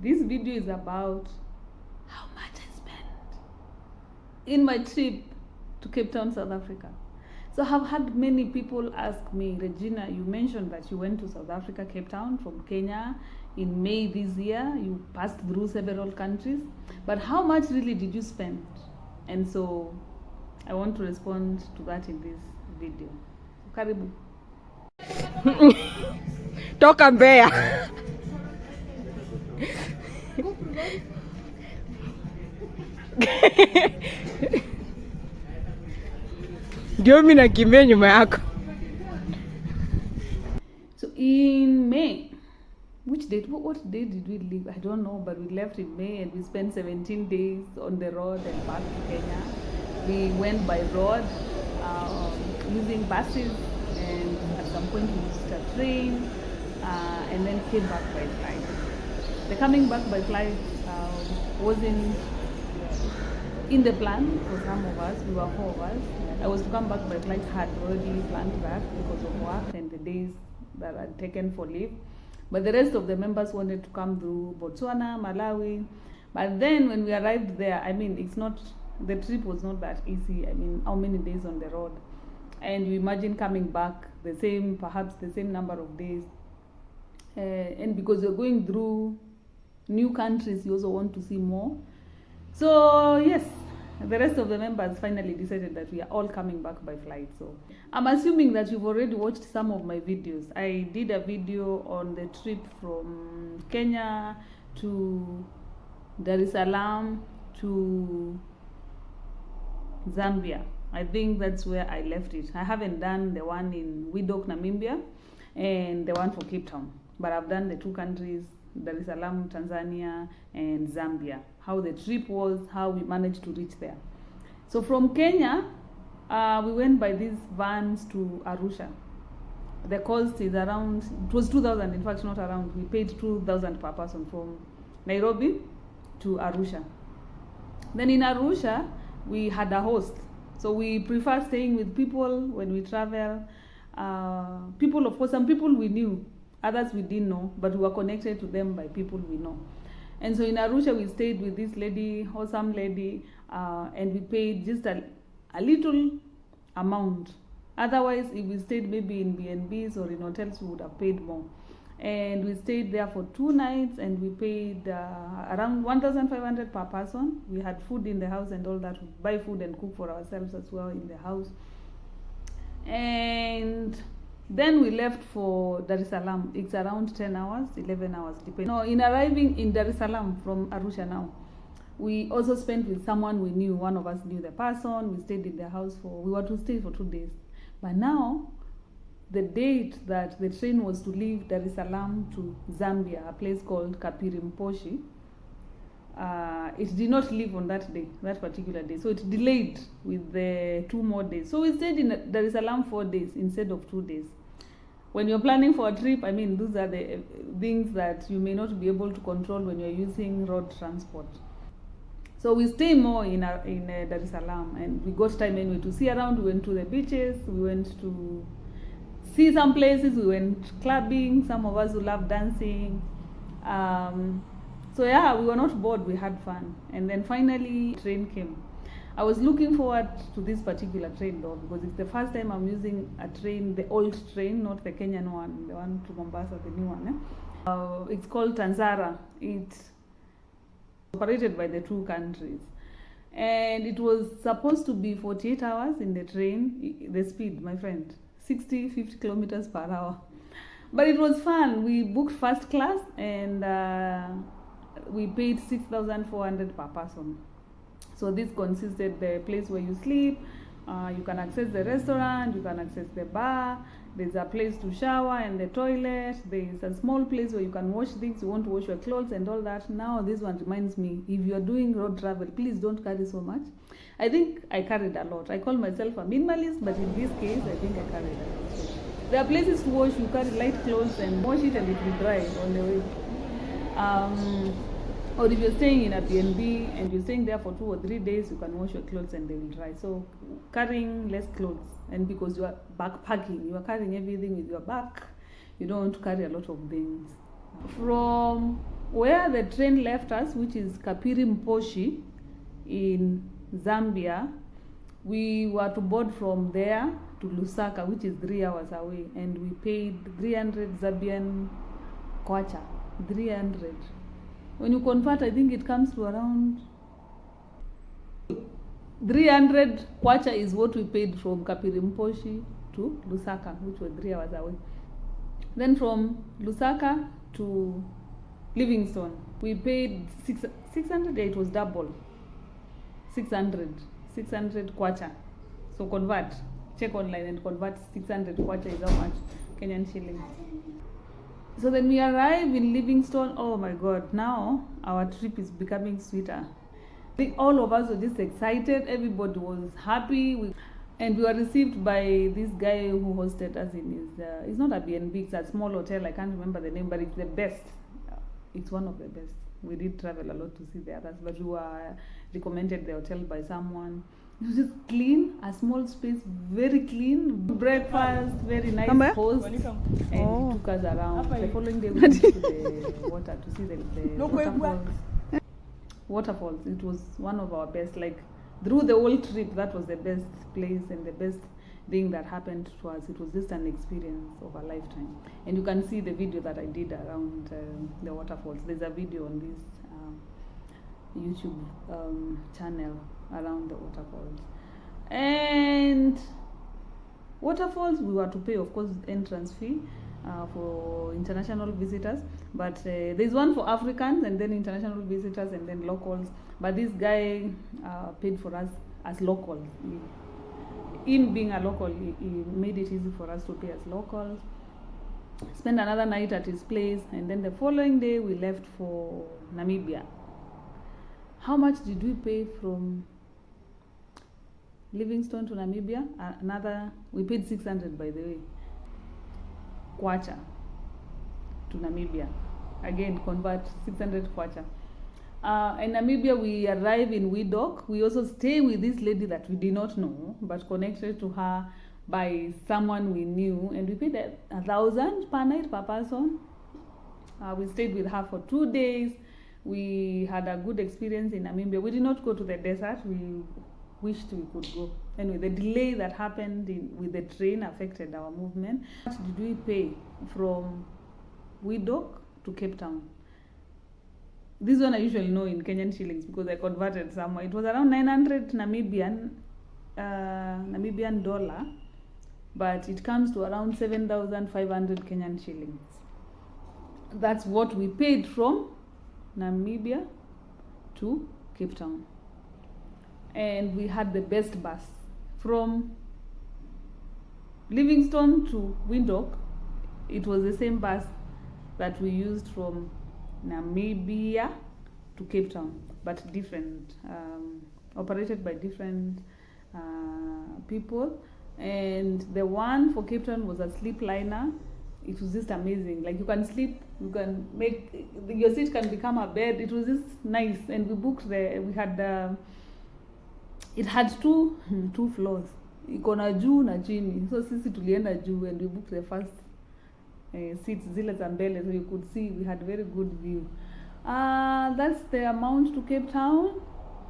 This video is about how much I spent in my trip to Cape Town, South Africa. So I've had many people ask me, Regina, you mentioned that you went to South Africa, Cape Town from Kenya in May this year. You passed through several countries, but how much really did you spend? And so I want to respond to that in this video. Karibu. Toka Mbeya. Ndio mimi nakimbia nyuma yako. So in May, which date? What day did we leave? I don't know, but we left in May and we spent 17 days on the road and back to Kenya. We went by road using buses, and at some point we used a train, and then came back by flight. The coming back by flight wasn't in the plan for some of us. We were 4 of us. I was to come back by flight, had already planned that because of work and the days that I'd taken for leave. But the rest of the members wanted to come through Botswana, Malawi. But then when we arrived there, I mean, the trip was not that easy. I mean, how many days on the road? And you imagine coming back perhaps the same number of days. And because you're going through new countries, you also want to see more. So yes, the rest of the members finally decided that we are all coming back by flight. So I'm assuming that you've already watched some of my videos. I did a video on the trip from Kenya to Darsalam to Zambia. I think that's where I left it. I haven't done the one in Windhoek, Namibia, and the one for Cape Town, but I've done the 2 countries, Darsalam, Tanzania, and Zambia. How the trip was, how we managed to reach there. So from Kenya, we went by these vans to Arusha. The cost is around, it was 2,000, in fact not around, we paid 2,000 per person from Nairobi to Arusha. Then in Arusha, we had a host. So we prefer staying with people when we travel. People, of course, some people we knew, others we didn't know, but we were connected to them by people we know. And so in Arusha, we stayed with this lady, awesome lady, and we paid just a little amount. Otherwise, if we stayed maybe in B&Bs or in hotels, we would have paid more. And we stayed there for 2 nights, and we paid around 1,500 per person. We had food in the house and all that. We buy food and cook for ourselves as well in the house. And then we left for Darsalam. It's around 10 hours, 11 hours, depending. No, in arriving in Darsalam from Arusha now, we also spent with someone we knew. One of us knew the person. We stayed in their house we were to stay for 2 days. But now, the date that the train was to leave Darsalam to Zambia, a place called Kapiri Mposhi, it did not leave on that day, that particular day. So it delayed with the 2 more days. So we stayed in Darsalam 4 days instead of 2 days. When you're planning for a trip, I mean, those are the things that you may not be able to control when you're using road transport. So we stay more in Darsalam, and we got time anyway to see around. We went to the beaches, we went to see some places, we went clubbing, some of us who love dancing. So yeah, we were not bored, we had fun. And then finally, train came. I was looking forward to this particular train though, because it's the first time I'm using a train, the old train, not the Kenyan one, the one to Mombasa, the new one. It's called Tanzara. It's operated by the 2 countries. And it was supposed to be 48 hours in the train, the speed, my friend, 50 kilometers per hour. But it was fun. We booked first class, and we paid 6,400 per person. So this consisted the place where you sleep, you can access the restaurant, you can access the bar, there's a place to shower and the toilet, there's a small place where you can wash things, you want to wash your clothes and all that. Now this one reminds me, if you're doing road travel, please don't carry so much. I think I carried a lot. I call myself a minimalist, but in this case, I think I carried a lot. So there are places to wash, you carry light clothes and wash it and it will dry on the way. Or if you're staying in a B&B and you're staying there for 2 or 3 days, you can wash your clothes and they will dry. So carrying less clothes, and because you are backpacking, you are carrying everything with your back, you don't want to carry a lot of things. From where the train left us, which is Kapiri Mposhi in Zambia, we were to board from there to Lusaka, which is 3 hours away, and we paid 300 Zambian kwacha. 300. When you convert, I think it comes to around 300 kwacha is what we paid from Kapiri Mposhi to Lusaka, which was 3 hours away. Then from Lusaka to Livingston, we paid 600. It was double. 600 kwacha. So convert, check online and convert 600 kwacha is how much Kenyan shillings. So then we arrive in Livingston. Oh my God, now our trip is becoming sweeter. I think all of us were just excited. Everybody was happy. And we were received by this guy who hosted us in his, it's not a B&B, it's a small hotel. I can't remember the name, but it's the best. It's one of the best. We did travel a lot to see the others, but we were recommended the hotel by someone. It was just clean, a small space, very clean, breakfast, very nice host, and he took us around. The following day we went to the water to see the waterfalls. Waterfalls. It was one of our best. Like through the whole trip, that was the best place and the best thing that happened to us. It was just an experience of a lifetime. And you can see the video that I did around the waterfalls. There's a video on this YouTube channel around the waterfalls. And waterfalls, we were to pay, of course, entrance fee for international visitors, but there's one for Africans and then international visitors and then locals. But this guy paid for us as locals. In being a local, he made it easy for us to pay as locals. Spend another night at his place, and then the following day we left for Namibia. How much did we pay from Livingston to Namibia? We paid 600, by the way, kwacha to Namibia. Again, convert 600 kwacha. In Namibia, we arrive in Windhoek. We also stay with this lady that we did not know, but connected to her by someone we knew, and we paid 1,000 per night per person. We stayed with her for 2 days. We had a good experience in Namibia. We did not go to the desert. We wished we could go. Anyway, the delay that happened with the train affected our movement. How much did we pay from Windhoek to Cape Town? This one I usually know in Kenyan shillings because I converted somewhere. It was around 900 Namibian dollar, but it comes to around 7,500 Kenyan shillings. That's what we paid from Namibia to Cape Town. And we had the best bus from Livingston to Windhoek. It was the same bus that we used from Namibia to Cape Town, but different, operated by different people. And the one for Cape Town was a sleep liner. It was just amazing. Like you can sleep, you can make your seat can become a bed. It was just nice. And we booked it had two floors. Iko na juu na chini. So sisi tulienda juu and we booked the first seats zile za mbele, so you could see we had very good view. That's the amount to Cape Town.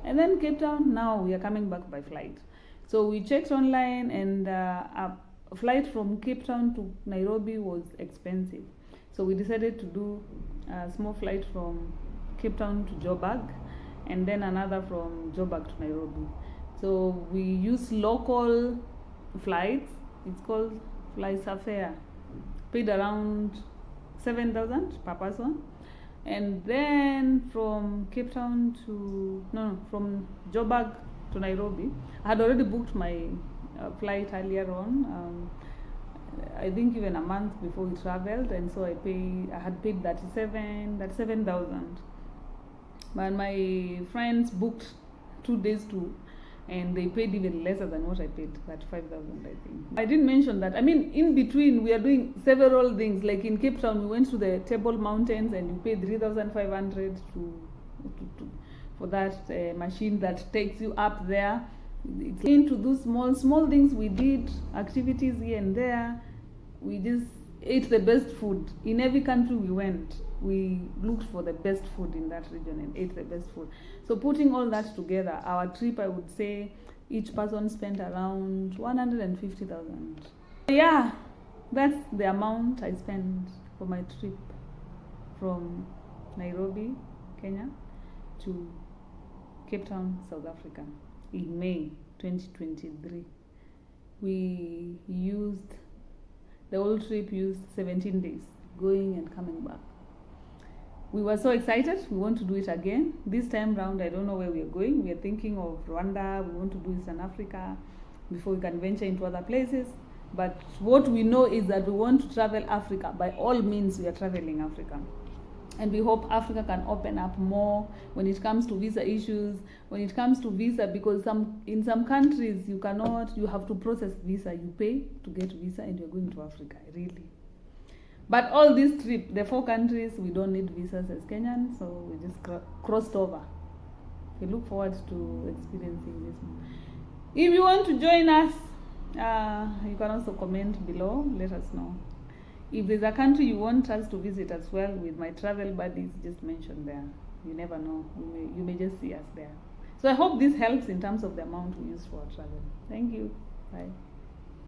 And then Cape Town, now we are coming back by flight. So we checked online, and a flight from Cape Town to Nairobi was expensive. So we decided to do a small flight from Cape Town to Joburg, and then another from Joburg to Nairobi. So we use local flights. It's called Fly Safari. Paid around 7,000 per person. And then from Cape Town from Joburg to Nairobi, I had already booked my flight earlier on. I think even a month before we traveled, and so I had paid 37,000. But my friends booked 2 days too, and they paid even lesser than what I paid, 35,000, I think. I didn't mention that. I mean, in between, we are doing several things. Like in Cape Town, we went to the Table Mountains, and we paid 3,500 for that machine that takes you up there. It's into those small things. We did activities here and there. We just ate the best food in every country we went. we looked for the best food in that region and ate the best food. So putting all that together, our trip, I would say each person spent around 150,000. Yeah, that's the amount I spent for my trip from Nairobi, Kenya to Cape Town, South Africa in May 2023. We used, the whole trip used 17 days, going and coming back. We were so excited, we want to do it again. This time round, I don't know where we are going. We are thinking of Rwanda, we want to do Eastern Africa before we can venture into other places. But what we know is that we want to travel Africa. By all means, we are traveling Africa. And we hope Africa can open up more when it comes to visa issues, when it comes to visa, because in some countries you have to process visa, you pay to get visa and you're going to Africa, really. But all this trip, the 4 countries, we don't need visas as Kenyans, so we just crossed over. We look forward to experiencing this. If you want to join us, you can also comment below, let us know. If there's a country you want us to visit as well with my travel buddies, just mention there. You never know, you may just see us there. So I hope this helps in terms of the amount we use for our travel. Thank you. Bye.